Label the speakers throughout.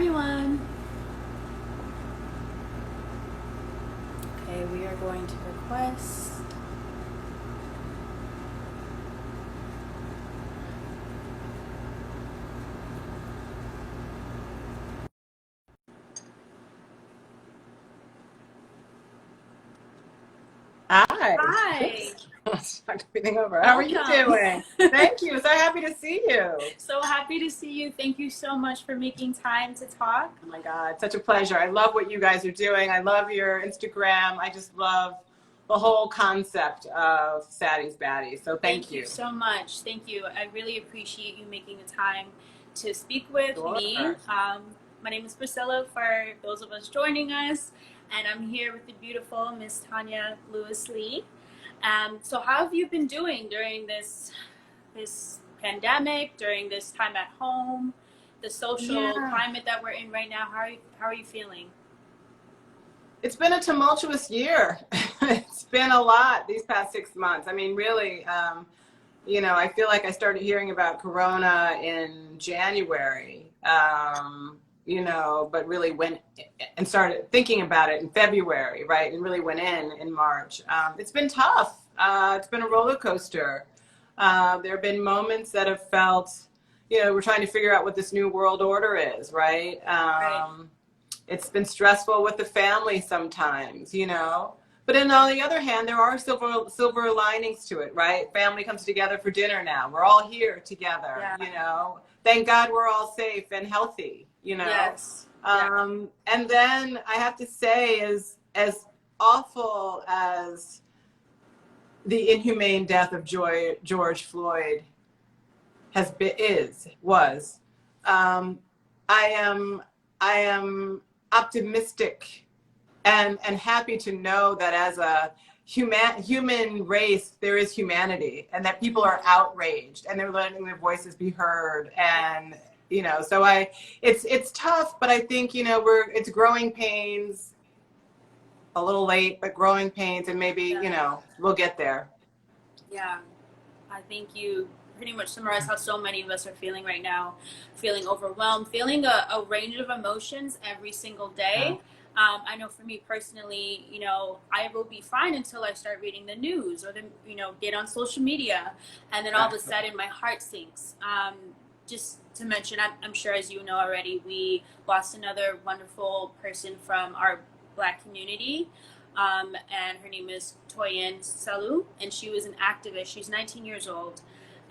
Speaker 1: everyone. Okay, we are going to request.
Speaker 2: Hi.
Speaker 1: Hi.
Speaker 2: Let's start everything over. How are you doing? Thank you. So happy to see you.
Speaker 1: So happy to see you. Thank you so much for making time to talk.
Speaker 2: Oh my God, such a pleasure. I love what you guys are doing. I love your Instagram. I just love the whole concept of Saddie Baddies. So thank you
Speaker 1: so much. Thank you. I really appreciate you making the time to speak with me. My name is Priscilla, for those of us joining us, and I'm here with the beautiful Miss Tonya Lewis Lee. So how have you been doing during this pandemic, during this time at home, the social climate that we're in right now? How are you feeling?
Speaker 2: It's been a tumultuous year. It's been a lot these past 6 months. I mean, really, I feel like I started hearing about Corona in January, but really went and started thinking about it in February, right? And really went in March. It's been tough. It's been a roller coaster. There have been moments that have felt, we're trying to figure out what this new world order is, right? It's been stressful with the family sometimes, But on the other hand, there are silver linings to it, right? Family comes together for dinner now. We're all here together, Thank God we're all safe and healthy,
Speaker 1: Yes.
Speaker 2: And then I have to say, as awful as the inhumane death of George Floyd was, I am optimistic and happy to know that as a human race, there is humanity, and that people are outraged and they're letting their voices be heard. And so it's tough, but I think it's growing pains, a little late, but growing pains, and maybe we'll get there.
Speaker 1: Yeah, I think you pretty much summarized how so many of us are feeling right now, feeling overwhelmed, feeling a range of emotions every single day. I know for me personally, I will be fine until I start reading the news or get on social media, and then all of a sudden my heart sinks. Just to mention, I'm sure as you know already, we lost another wonderful person from our Black community. And her name is Tonya Lewis Lee, and she was an activist. She's 19 years old.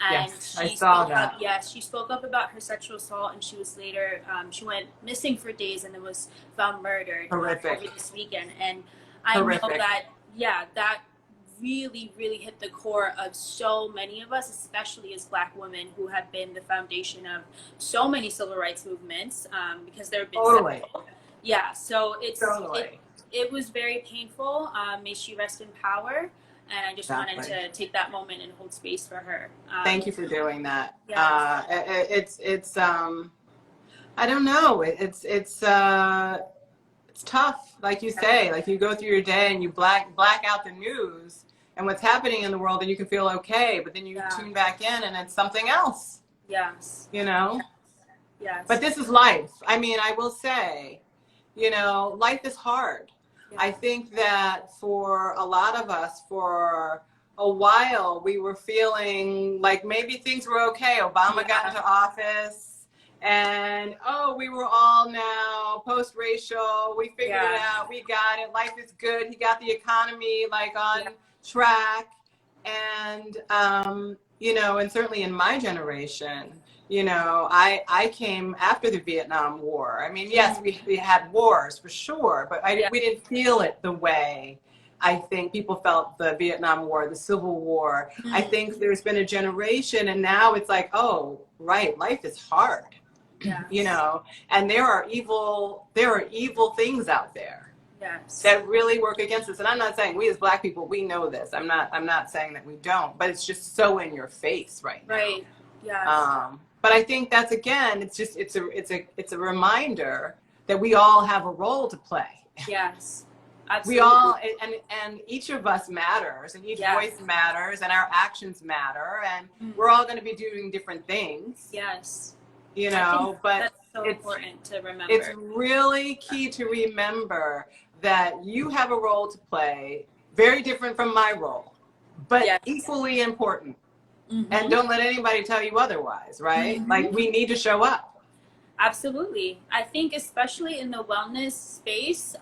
Speaker 1: And
Speaker 2: I saw that.
Speaker 1: She spoke up about her sexual assault, and she was later, she went missing for days and then was found murdered over this weekend. And I know that, that really, really hit the core of so many of us, especially as Black women who have been the foundation of so many civil rights movements, because there have been several. Yeah, so it was very painful. May she rest in power. And I just wanted to take that moment and hold space for her.
Speaker 2: Thank you for doing that. It's I don't know. It's tough, like you say. Like you go through your day and you black out the news and what's happening in the world, and you can feel okay, but then you tune back in and it's something else.
Speaker 1: Yes.
Speaker 2: Yes. But this is life. I mean, I will say, life is hard. I think that for a lot of us, for a while, we were feeling like maybe things were okay. Obama got into office, and we were all now post-racial. We figured it out. We got it. Life is good. He got the economy on track, and and certainly in my generation, I came after the Vietnam War. I mean, yes, we had wars for sure, but we didn't feel it the way I think people felt the Vietnam War, the Civil War. I think there's been a generation, and now it's like, oh, right, life is hard, and there are evil things out there that really work against us. And I'm not saying we as Black people, we know this. I'm not saying that we don't, but it's just so in your face right now.
Speaker 1: Right. Yeah.
Speaker 2: But I think that's, again, it's a reminder that we all have a role to play.
Speaker 1: Yes, absolutely.
Speaker 2: We all, and each of us matters, and each voice matters, and our actions matter, and we're all going to be doing different things.
Speaker 1: Yes.
Speaker 2: But
Speaker 1: So important to remember.
Speaker 2: It's really key to remember that you have a role to play, very different from my role, but
Speaker 1: Yes.
Speaker 2: equally important. And don't let anybody tell you otherwise, right? Like, we need to show up.
Speaker 1: Absolutely. I think especially in the wellness space,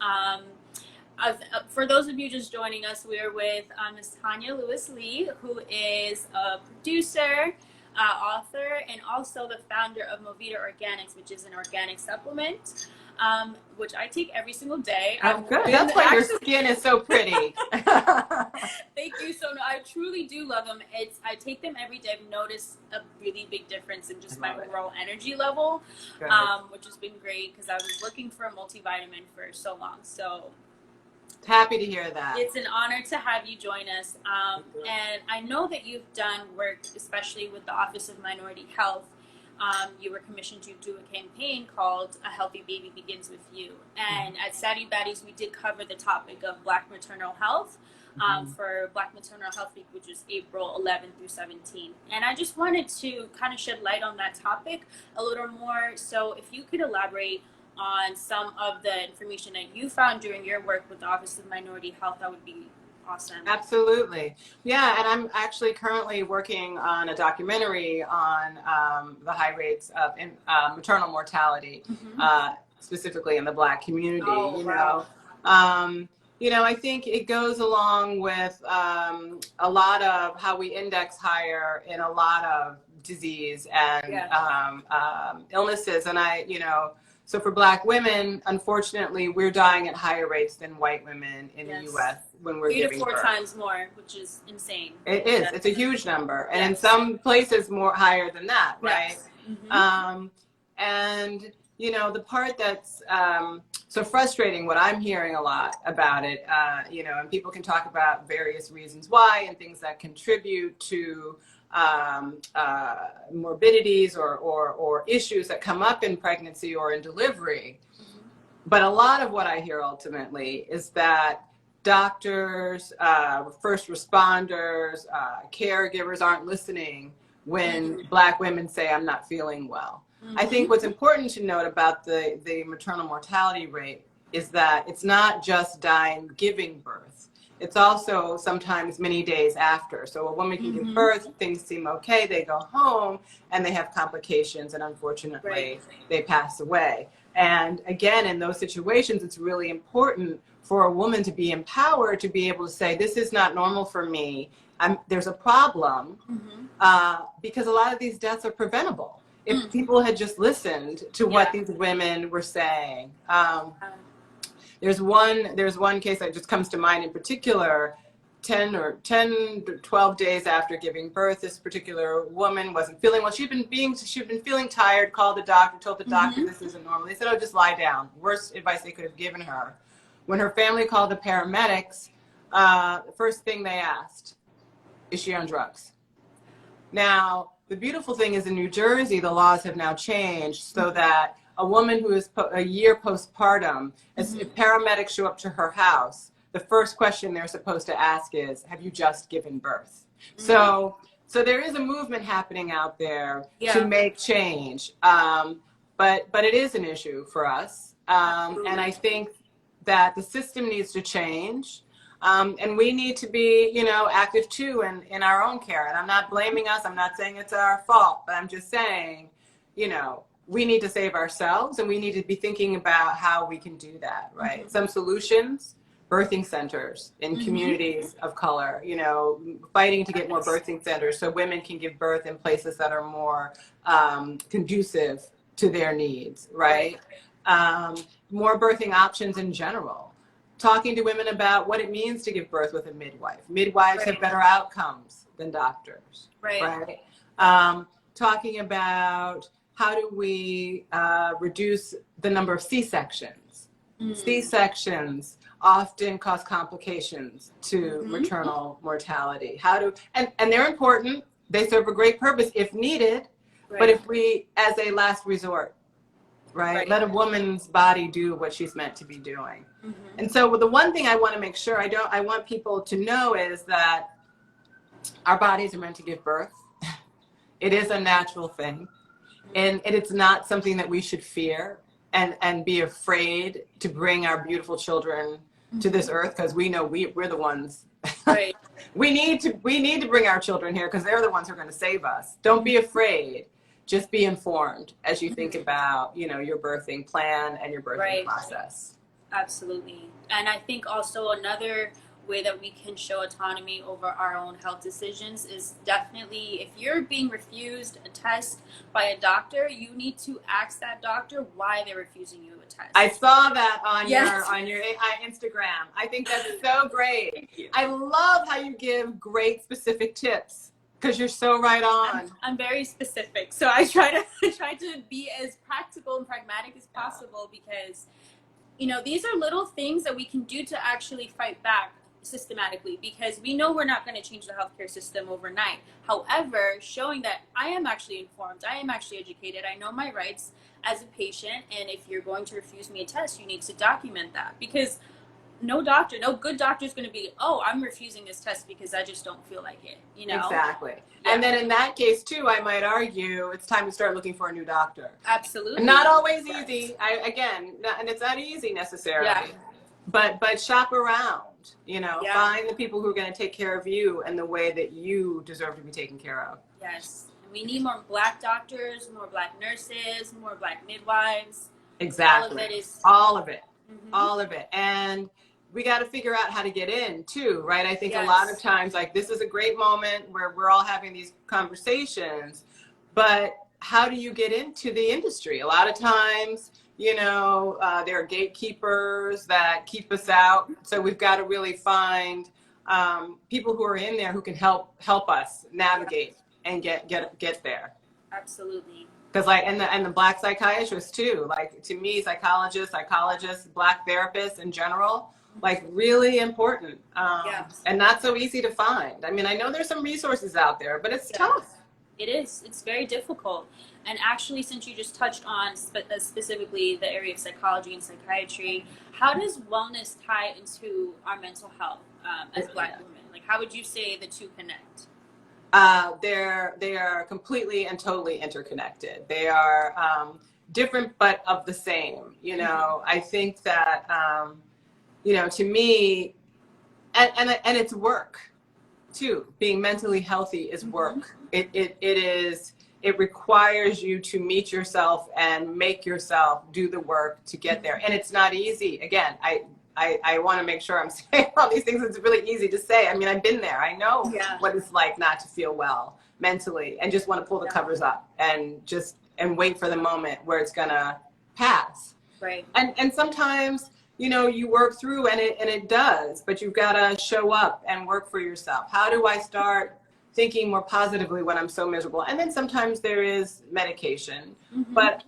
Speaker 1: for those of you just joining us, we're with Ms. Tonya Lewis Lee, who is a producer, author, and also the founder of Movita Organics, which is an organic supplement, which I take every single day.
Speaker 2: Oh, good. That's why your skin is so pretty.
Speaker 1: Thank you so much. I truly do love them. I take them every day. I've noticed a really big difference in just my overall energy level, which has been great because I was looking for a multivitamin for so long. So
Speaker 2: happy to hear that.
Speaker 1: It's an honor to have you join us. And I know that you've done work, especially with the Office of Minority Health. You were commissioned to do a campaign called A Healthy Baby Begins With You. And at Saddie Baddies, we did cover the topic of Black maternal health for Black Maternal Health Week, which was April 11 through 17. And I just wanted to kind of shed light on that topic a little more. So if you could elaborate on some of the information that you found during your work with the Office of Minority Health, that would be awesome.
Speaker 2: Absolutely. Yeah, and I'm actually currently working on a documentary on the high rates of maternal mortality, specifically in the Black community. I think it goes along with a lot of how we index higher in a lot of disease and illnesses. And so for Black women, unfortunately, we're dying at higher rates than white women in the U.S. when we're giving birth. 3 to 4
Speaker 1: times more, which is insane.
Speaker 2: It is. It's a huge number. And in some places more higher than that, right? And, the part that's so frustrating, what I'm hearing a lot about it, and people can talk about various reasons why and things that contribute to morbidities or issues that come up in pregnancy or in delivery. But a lot of what I hear ultimately is that doctors, first responders, caregivers aren't listening when Black women say, I'm not feeling well. I think what's important to note about the maternal mortality rate is that it's not just dying giving birth. It's also sometimes many days after. So a woman can give birth, things seem okay, they go home, and they have complications, and unfortunately, they pass away. And again, in those situations, it's really important for a woman to be empowered to be able to say, this is not normal for me. There's a problem, because a lot of these deaths are preventable. If people had just listened to what these women were saying. There's one case that just comes to mind in particular. 10 to 12 days after giving birth, this particular woman wasn't feeling well. She'd been feeling tired, called the doctor, told the doctor this isn't normal. They said, oh, just lie down. Worst advice they could have given her. When her family called the paramedics, the first thing they asked, is she on drugs? Now, the beautiful thing is in New Jersey, the laws have now changed so that a woman who is a year postpartum, if paramedics show up to her house, the first question they're supposed to ask is, have you just given birth? So there is a movement happening out there to make change. But it is an issue for us. And I think that the system needs to change. And we need to be, active too in our own care. And I'm not blaming us. I'm not saying it's our fault, but I'm just saying, we need to save ourselves and we need to be thinking about how we can do that, right? Some solutions, birthing centers in communities of color, fighting to get more birthing centers so women can give birth in places that are more conducive to their needs, right? More birthing options in general. Talking to women about what it means to give birth with a midwife. Midwives have better outcomes than doctors, right? Talking about how do we reduce the number of C-sections. C-sections often cause complications to maternal mortality. And they're important. They serve a great purpose if needed, but if we, as a last resort, let a woman's body do what she's meant to be doing. And so the one thing I want to make sure I want people to know is that our bodies are meant to give birth. It is a natural thing. and it's not something that we should fear and be afraid to bring our beautiful children to this earth, because we know we're the ones.
Speaker 1: Right.
Speaker 2: we need to bring our children here because they're the ones who are going to save us. Don't be afraid. Just be informed as you think about, your birthing plan and your birthing process.
Speaker 1: Absolutely. And I think also another way that we can show autonomy over our own health decisions is definitely, if you're being refused a test by a doctor, you need to ask that doctor why they're refusing you a test.
Speaker 2: I saw that on your Instagram. I think that's so great. I love how you give great specific tips, because you're so right on.
Speaker 1: I'm very specific, so I try to be as practical and pragmatic as possible, because these are little things that we can do to actually fight back systematically, because we know we're not going to change the healthcare system overnight. However, showing that I am actually informed, I am actually educated, I know my rights as a patient, and if you're going to refuse me a test, you need to document that, because no good doctor is going to be, oh, I'm refusing this test because I just don't feel like it,
Speaker 2: Exactly. Yeah. And then in that case too, I might argue it's time to start looking for a new doctor.
Speaker 1: Absolutely.
Speaker 2: Not always easy. And it's not easy necessarily. Yeah. But shop around, find the people who are going to take care of you and the way that you deserve to be taken care of.
Speaker 1: Yes. And we need more Black doctors, more Black nurses, more Black midwives.
Speaker 2: Exactly.
Speaker 1: All of it.
Speaker 2: Mm-hmm. All of it. And we got to figure out how to get in too, right? I think a lot of times, like, this is a great moment where we're all having these conversations, but how do you get into the industry? A lot of times, there are gatekeepers that keep us out. So we've got to really find people who are in there who can help us navigate and get there.
Speaker 1: Absolutely.
Speaker 2: Because and the Black psychiatrists too, like, to me, psychologists, Black therapists in general, like, really important. And not so easy to find. I mean, I know there's some resources out there, but it's tough.
Speaker 1: It is. It's very difficult. And actually, since you just touched on specifically the area of psychology and psychiatry, how does wellness tie into our mental health as Black women? Like, how would you say the two connect?
Speaker 2: They are completely and totally interconnected. They are different but of the same. I think that to me, and it's work too. Being mentally healthy is work. It requires you to meet yourself and make yourself do the work to get there, and it's not easy. Again, I want to make sure I'm saying all these things. It's really easy to say. I mean, I've been there. I know what it's like not to feel well mentally and just want to pull the covers up and wait for the moment where it's going to pass.
Speaker 1: Right.
Speaker 2: And sometimes, you work through and it does, but you've got to show up and work for yourself. How do I start thinking more positively when I'm so miserable? And then sometimes there is medication, but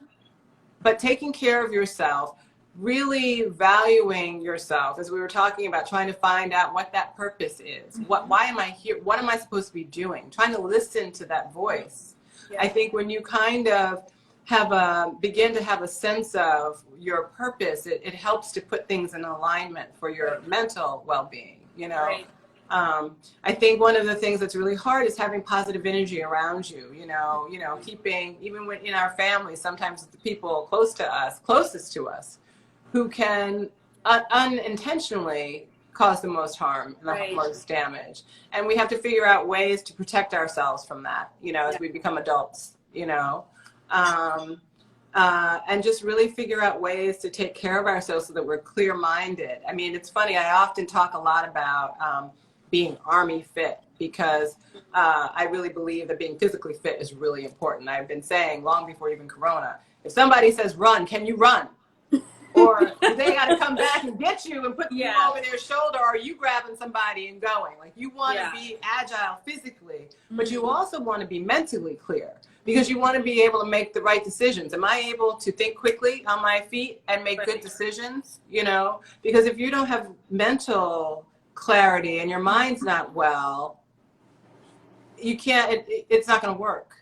Speaker 2: taking care of yourself, really valuing yourself, as we were talking about, trying to find out what that purpose is. Why am I here? What am I supposed to be doing? Trying to listen to that voice. Yeah. I think when you kind of begin to have a sense of your purpose, it helps to put things in alignment for your mental well-being, Right. I think one of the things that's really hard is having positive energy around you, keeping, even when in our families, sometimes the people closest to us, who can unintentionally cause the most harm and the most damage. And we have to figure out ways to protect ourselves from that, as we become adults, and just really figure out ways to take care of ourselves so that we're clear-minded. I mean, it's funny, I often talk a lot about being Army fit, because I really believe that being physically fit is really important. I've been saying long before even Corona, if somebody says run, can you run? Or they got to come back and get you and put you over their shoulder, or are you grabbing somebody and going? Like, you want to be agile physically, but you also want to be mentally clear, because you want to be able to make the right decisions. Am I able to think quickly on my feet and make good decisions? Because if you don't have mental clarity and your mind's not well, you can't, it's not going to work,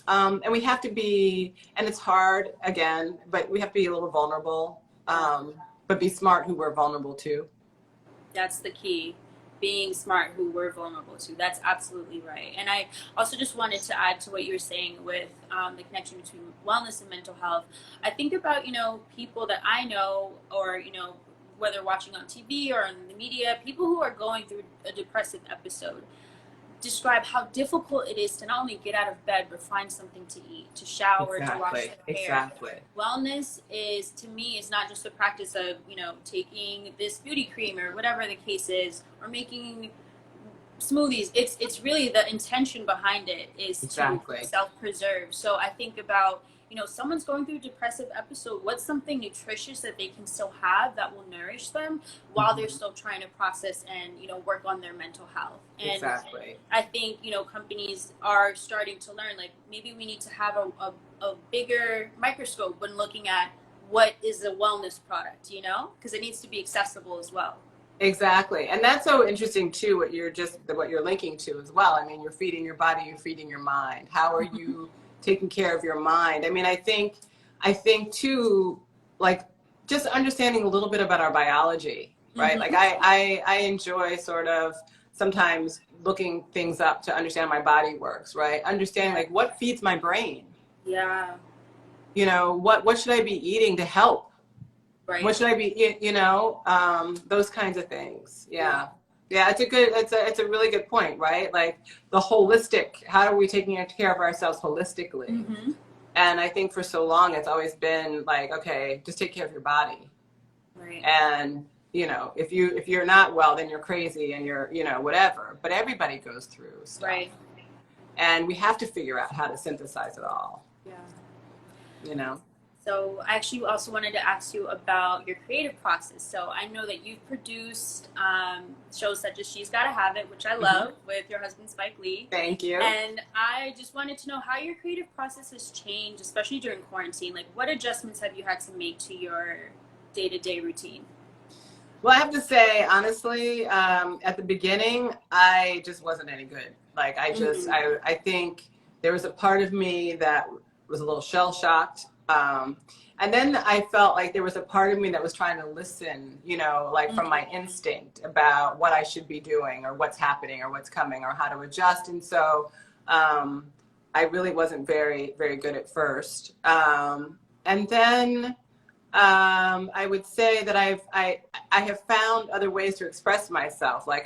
Speaker 2: and we have to be, and it's hard again, but we have to be a little vulnerable, but be smart who we're vulnerable to.
Speaker 1: That's the key. being smart who we're vulnerable to. That's absolutely right. And I also just wanted to add to what you were saying with the connection between wellness and mental health. I think about, people that I know, or, whether watching on TV or in the media, people who are going through a depressive episode describe how difficult it is to not only get out of bed, but find something to eat, to shower, to wash their hair.
Speaker 2: Exactly.
Speaker 1: Wellness is, to me, is not just the practice of, taking this beauty cream or whatever the case is, or making smoothies. It's really the intention behind it is to self-preserve. So I think about, someone's going through a depressive episode, what's something nutritious that they can still have that will nourish them while they're still trying to process and, work on their mental health. And I think, companies are starting to learn, like, maybe we need to have a bigger microscope when looking at what is a wellness product, because it needs to be accessible as well.
Speaker 2: Exactly. And that's so interesting too, what you're linking to as well. I mean, you're feeding your body, you're feeding your mind. How are you taking care of your mind? I mean, I think too, like, just understanding a little bit about our biology, right? Like I enjoy sort of sometimes looking things up to understand how my body works, right? Understanding like what feeds my brain.
Speaker 1: Yeah.
Speaker 2: What should I be eating to help?
Speaker 1: Right.
Speaker 2: What should I be, those kinds of things. Yeah. Yeah, it's a really good point, right? Like the holistic, how are we taking care of ourselves holistically? And I think for so long it's always been like, okay, just take care of your body.
Speaker 1: Right.
Speaker 2: And, if you're not well, then you're crazy and you're, whatever. But everybody goes through stuff.
Speaker 1: Right.
Speaker 2: And we have to figure out how to synthesize it all.
Speaker 1: Yeah. So I actually also wanted to ask you about your creative process. So I know that you've produced shows such as She's Gotta Have It, which I love, with your husband, Spike Lee.
Speaker 2: Thank you.
Speaker 1: And I just wanted to know how your creative process has changed, especially during quarantine. Like, what adjustments have you had to make to your day-to-day routine?
Speaker 2: Well, I have to say, honestly, at the beginning, I just wasn't any good. Like, I think there was a part of me that was a little shell-shocked. And then I felt like there was a part of me that was trying to listen, like from my instinct about what I should be doing or what's happening or what's coming or how to adjust. And so I really wasn't very, very good at first. And then I would say that I have found other ways to express myself. Like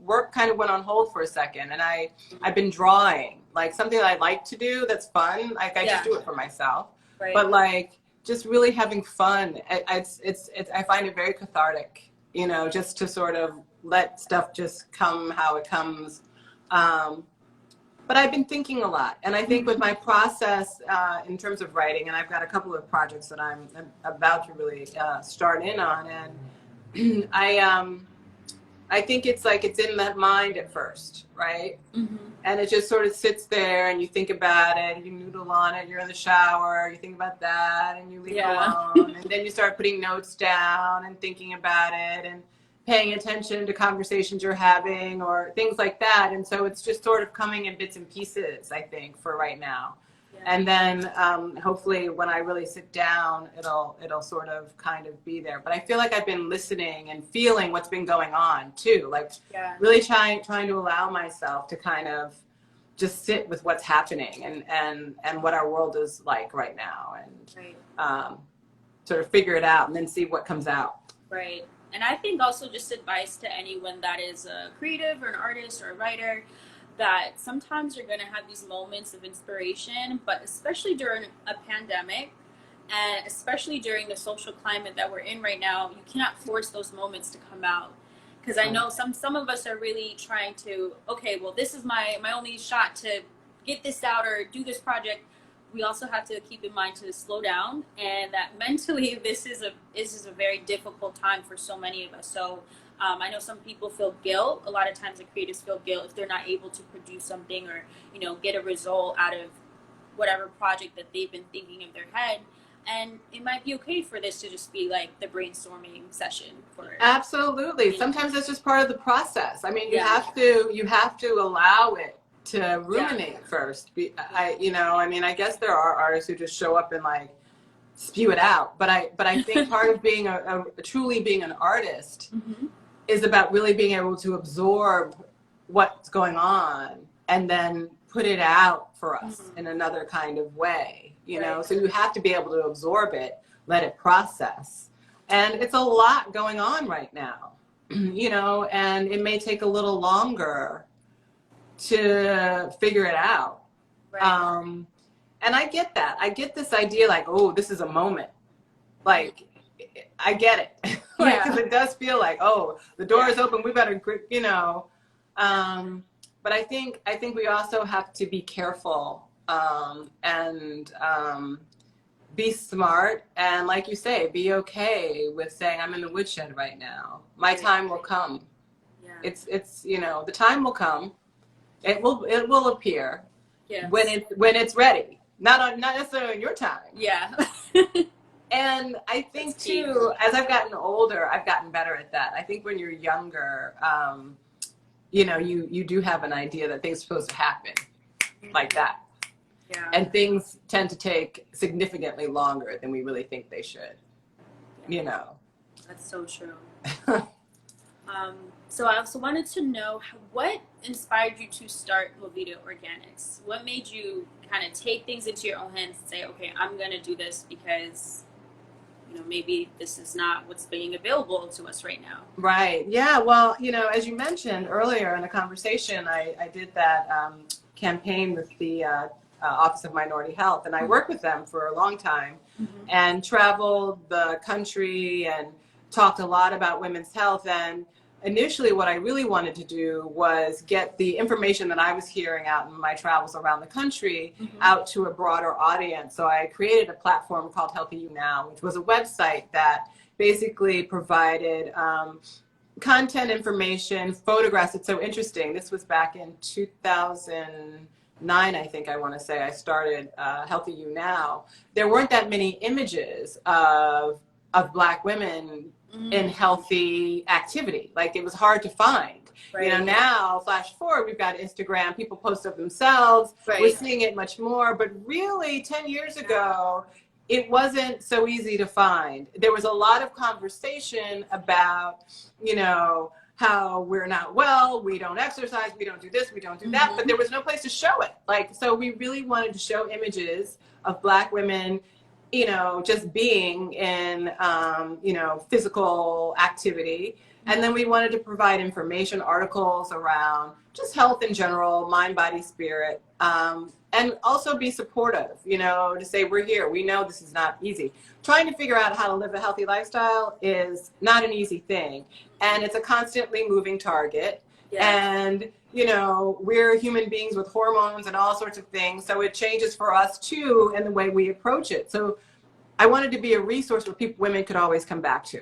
Speaker 2: work went on hold for a second, and I've been drawing, like something that I like to do that's fun. Like I just do it for myself. Right. But like just really having fun, I find it very cathartic, just to sort of let stuff just come how it comes. But I've been thinking a lot, and I think with my process in terms of writing, and I've got a couple of projects that I'm about to really start in on, and I think it's like it's in the mind at first, right? And it just sort of sits there, and you think about it, and you noodle on it. You're in the shower, you think about that, and you leave it alone, and then you start putting notes down and thinking about it, and paying attention to conversations you're having or things like that. And so it's just sort of coming in bits and pieces, I think, for right now. And then hopefully when I really sit down, it'll sort of kind of be there. But I feel like I've been listening and feeling what's been going on too. Like really trying to allow myself to kind of just sit with what's happening and what our world is like right now, and sort of figure it out and then see what comes out.
Speaker 1: Right. And I think also just advice to anyone that is a creative or an artist or a writer, that sometimes you're going to have these moments of inspiration, but especially during a pandemic, and especially during the social climate that we're in right now, you cannot force those moments to come out. Because I know some of us are really trying to, okay, well, this is my only shot to get this out or do this project. We also have to keep in mind to slow down, and that mentally this is a very difficult time for so many of us. So I know some people feel guilt. A lot of times the creatives feel guilt if they're not able to produce something or, get a result out of whatever project that they've been thinking in their head. And it might be okay for this to just be like the brainstorming session for
Speaker 2: Absolutely. Sometimes that's just part of the process. I mean, you have to allow it to ruminate first. I guess there are artists who just show up and like spew it out. But I think part of being truly being an artist is about really being able to absorb what's going on and then put it out for us in another kind of way, you know? So you have to be able to absorb it, let it process. And it's a lot going on right now, you know, and it may take a little longer to figure it out. And I get that. I get this idea like, oh, this is a moment. Like, I get it. Like, because it does feel like, oh, the door is open. We better, you know. But I think we also have to be careful and be smart. And like you say, be okay with saying, I'm in the woodshed right now. My time will come. It's you know, the time will come. It will appear when it's ready. Not necessarily in your time. Yeah. And I think too, as I've gotten older, I've gotten better at that. I think when you're younger, you know, you do have an idea that things are supposed to happen like that. Yeah. And things tend to take significantly longer than we really think they should. You know.
Speaker 1: That's so true. So I also wanted to know what inspired you to start Movita Organics? What made you kind of take things into your own hands and say, okay, I'm going to do this because, you know, maybe this is not what's being available to us right now?
Speaker 2: Right. Yeah. Well, you know, as you mentioned earlier in a conversation, I did that campaign with the Office of Minority Health, and I worked with them for a long time and traveled the country and talked a lot about women's health. And initially what I really wanted to do was get the information that I was hearing out in my travels around the country out to a broader audience. So I created a platform called Healthy You Now, which was a website that basically provided content, information, photographs. It's so interesting. This was back in 2009, I think I want to say I started Healthy You Now. There weren't that many images of Black women in healthy activity. Like, it was hard to find. You know, now flash forward, we've got Instagram, people post of themselves. We're seeing it much more, but really 10 years ago, it wasn't so easy to find. There was a lot of conversation about, you know, how we're not well, we don't exercise, we don't do this, we don't do that, but there was no place to show it. Like, so we really wanted to show images of Black women, you know, just being in, you know, physical activity. And then we wanted to provide information, articles around just health in general, mind, body, spirit, and also be supportive, you know, to say we're here. We know this is not easy. Trying to figure out how to live a healthy lifestyle is not an easy thing. And it's a constantly moving target. And, you know, we're human beings with hormones and all sorts of things. So it changes for us too in the way we approach it. So I wanted to be a resource where women could always come back to.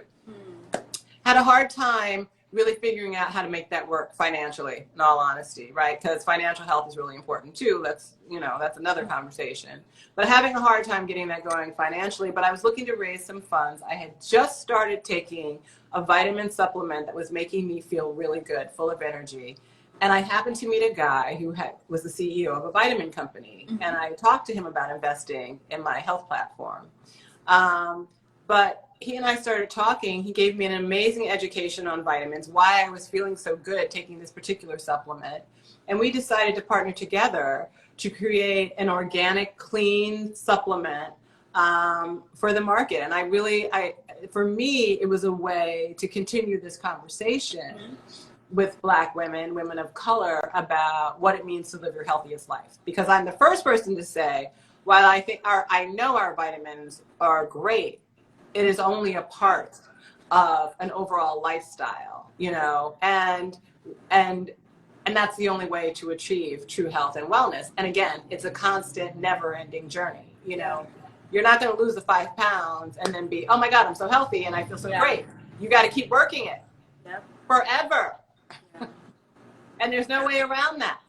Speaker 2: Had a hard time really figuring out how to make that work financially, in all honesty, right? Because financial health is really important too. That's, you know, that's another conversation. But having a hard time getting that going financially. But I was looking to raise some funds. I had just started taking a vitamin supplement that was making me feel really good, full of energy. And I happened to meet a guy who was the CEO of a vitamin company. And I talked to him about investing in my health platform. But he and I started talking. He gave me an amazing education on vitamins, why I was feeling so good taking this particular supplement. And we decided to partner together to create an organic, clean supplement for the market. And for me, it was a way to continue this conversation with Black women, women of color, about what it means to live your healthiest life. Because I'm the first person to say, while I know our vitamins are great, it is only a part of an overall lifestyle, you know, and that's the only way to achieve true health and wellness. And again, it's a constant, never-ending journey. You know, you're not going to lose the 5 pounds and then be, oh my God, I'm so healthy and I feel so great. You got to keep working it forever. And there's no way around that.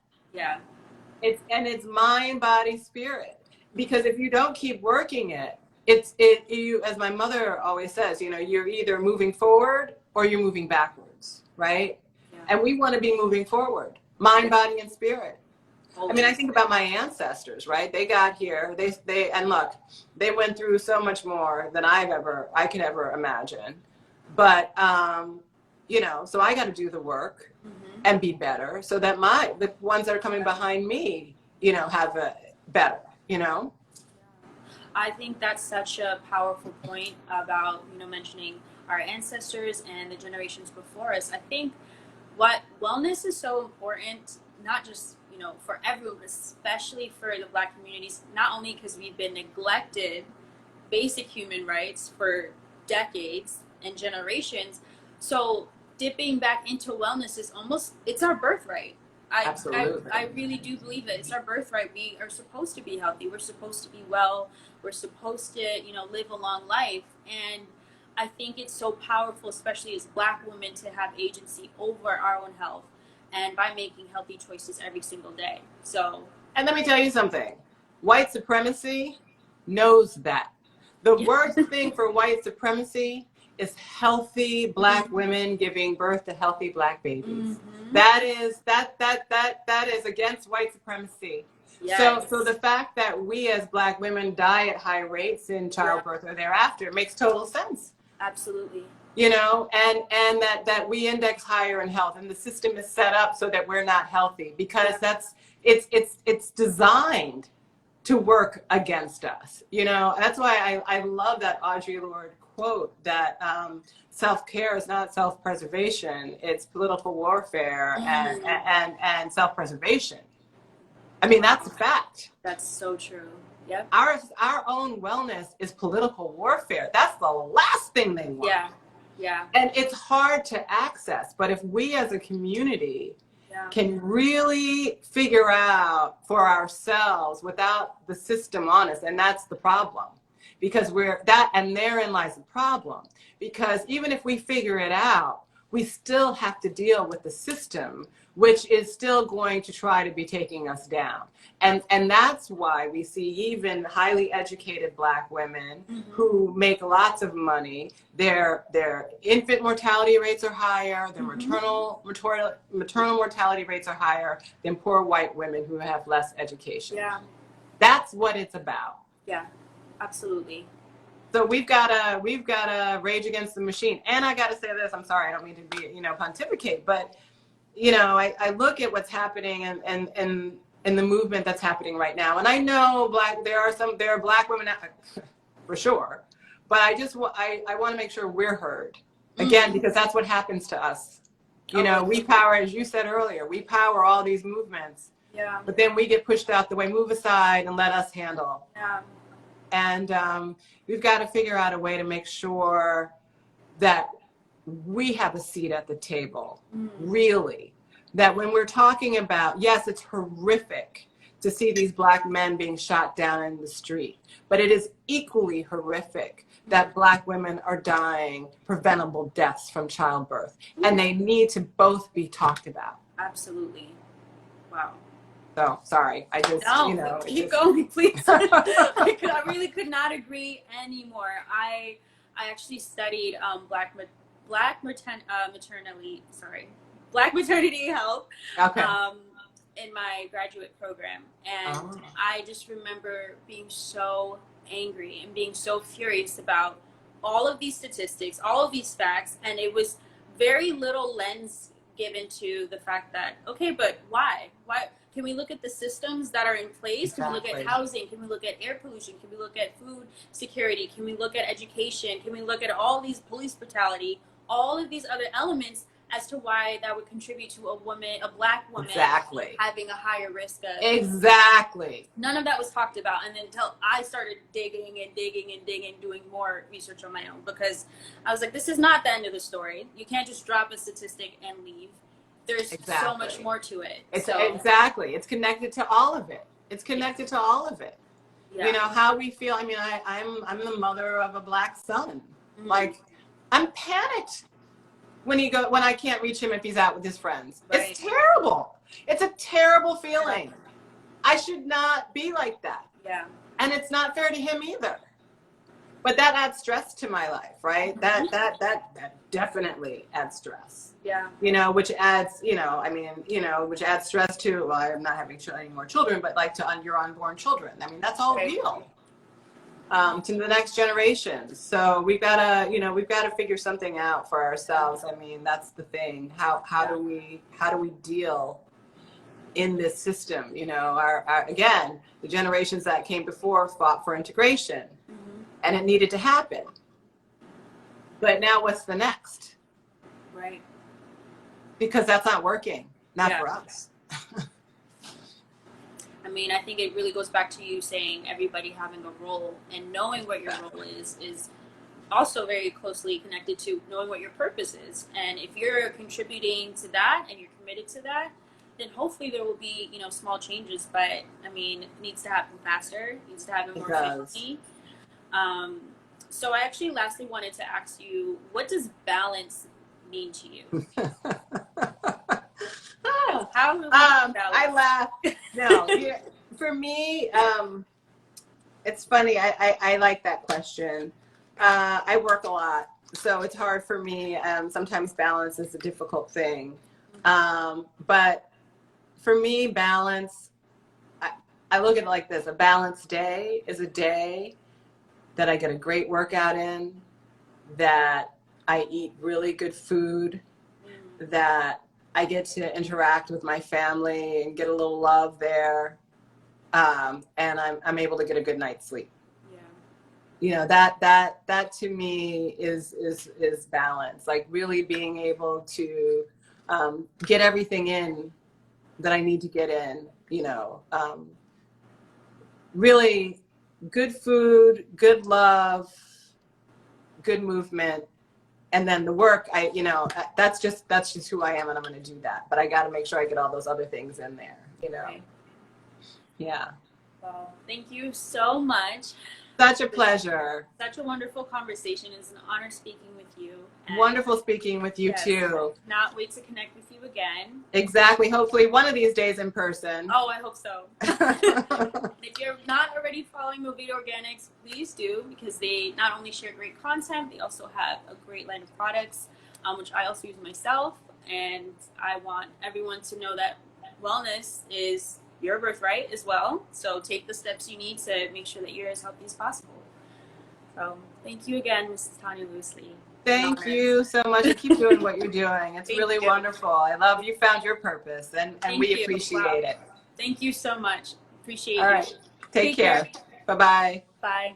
Speaker 2: It's mind, body, spirit. Because if you don't keep working it, you, as my mother always says, you know, you're either moving forward or you're moving backwards, right? And we want to be moving forward, mind, body, and spirit. I mean, I think about my ancestors, right? They got here, and look, they went through so much more than I could ever imagine. But you know, so I got to do the work and be better so that the ones that are coming behind me, you know, have a better, you know.
Speaker 1: I think that's such a powerful point about, you know, mentioning our ancestors and the generations before us. I think what wellness is so important, not just, you know, for everyone, especially for the Black communities, not only because we've been neglected basic human rights for decades and generations. So dipping back into wellness is almost, it's our birthright.
Speaker 2: Absolutely.
Speaker 1: I really do believe it. It's our birthright. We are supposed to be healthy. We're supposed to be well. We're supposed to, you know, live a long life. And I think it's so powerful, especially as Black women, to have agency over our own health and by making healthy choices every single day. So,
Speaker 2: and let me tell you something. White supremacy knows that. The worst thing for white supremacy is healthy Black women giving birth to healthy Black babies. That is against white supremacy. Yes. So the fact that we as Black women die at high rates in childbirth or thereafter makes total sense.
Speaker 1: Absolutely.
Speaker 2: You know, and that we index higher in health, and the system is set up so that we're not healthy because it's designed to work against us. You know, that's why I love that Audre Lorde quote that self-care is not self-preservation, it's political warfare and self-preservation. I mean, that's a fact.
Speaker 1: That's so true. Yep.
Speaker 2: Our own wellness is political warfare. That's the last thing they want.
Speaker 1: Yeah. Yeah.
Speaker 2: And it's hard to access, but if we as a community can really figure out for ourselves without the system on us, and that's the problem. Because and therein lies the problem. Because even if we figure it out, we still have to deal with the system, which is still going to try to be taking us down. And that's why we see even highly educated Black women who make lots of money, their infant mortality rates are higher, their maternal mortality rates are higher than poor white women who have less education. Yeah. That's what it's about.
Speaker 1: Yeah. Absolutely.
Speaker 2: So we've got to rage against the machine. And I got to say this, I'm sorry, I don't mean to be, you know, pontificate, but, you know, I look at what's happening and the movement that's happening right now. And I know there are Black women for sure, but I want to make sure we're heard again, because that's what happens to us. You know, we power, as you said earlier, we power all these movements, but then we get pushed out the way, move aside and let us handle.
Speaker 1: Yeah.
Speaker 2: And we've got to figure out a way to make sure that we have a seat at the table, really. That when we're talking about, yes, it's horrific to see these Black men being shot down in the street, but it is equally horrific that Black women are dying preventable deaths from childbirth. And they need to both be talked about.
Speaker 1: Absolutely. Wow.
Speaker 2: So sorry, I just,
Speaker 1: no,
Speaker 2: you know.
Speaker 1: Keep going, please. I really could not agree anymore. I actually studied Black maternity health in my graduate program. And I just remember being so angry and being so furious about all of these statistics, all of these facts, and it was very little lens given to the fact that, okay, but why? Can we look at the systems that are in place? Can we look at housing? Can we look at air pollution? Can we look at food security? Can we look at education? Can we look at all these police brutality, all of these other elements as to why that would contribute to a Black woman having a higher risk of...
Speaker 2: Exactly.
Speaker 1: None of that was talked about. And then until I started digging, doing more research on my own, because I was like, this is not the end of the story. You can't just drop a statistic and leave. There's so much more to it.
Speaker 2: Exactly. It's connected to all of it. Yeah. You know, how we feel. I mean, I'm the mother of a Black son. Like, I'm panicked when I can't reach him if he's out with his friends. Right. It's terrible. It's a terrible feeling. I should not be like that. Yeah. And it's not fair to him either. But that adds stress to my life, right? That definitely adds stress. Yeah. You know, which adds, which adds stress to, well, I'm not having any more children, but like to your unborn children. I mean, that's all real. to the next generation. So we've got to, you know, we've got to figure something out for ourselves. I mean, that's the thing. How do we deal in this system? You know, our again, the generations that came before fought for integration, and it needed to happen. But now what's the next?
Speaker 1: Right.
Speaker 2: Because that's not working, not for us.
Speaker 1: I mean, I think it really goes back to you saying everybody having a role, and knowing what your role is also very closely connected to knowing what your purpose is. And if you're contributing to that and you're committed to that, then hopefully there will be, you know, small changes. But I mean, it needs to happen faster, it needs to happen more efficiently. So I actually lastly wanted to ask you, what does balance mean to you? How do we balance?
Speaker 2: I laugh. No, for me, it's funny. I like that question. I work a lot, so it's hard for me. Sometimes balance is a difficult thing. But for me, balance, I look at it like this. A balanced day is a day that I get a great workout in, that I eat really good food, that I get to interact with my family and get a little love there, and I'm able to get a good night's sleep. Yeah. You know, that to me is balance. Like really being able to get everything in that I need to get in. You know, really good food, good love, good movement. And then the work, you know, that's just who I am, and I'm going to do that. But I got to make sure I get all those other things in there, you know. Right. Yeah.
Speaker 1: Well, thank you so much.
Speaker 2: Such a pleasure.
Speaker 1: Such a wonderful conversation. It's an honor speaking with you. And
Speaker 2: wonderful speaking with you too.
Speaker 1: Not wait to connect with you again.
Speaker 2: Exactly. Hopefully one of these days in person.
Speaker 1: Oh, I hope so. If you're not already following Movita Organics, please do, because they not only share great content, they also have a great line of products, which I also use myself. And I want everyone to know that wellness is your birthright as well. So take the steps you need to make sure that you're as healthy as possible. So thank you again, Mrs. Tonya Lewis Lee.
Speaker 2: Thank you so much. And keep doing what you're doing. It's really wonderful. I love you found your purpose, and we appreciate it.
Speaker 1: Thank you so much. Appreciate it.
Speaker 2: All right. Take care. Bye-bye.
Speaker 1: Bye.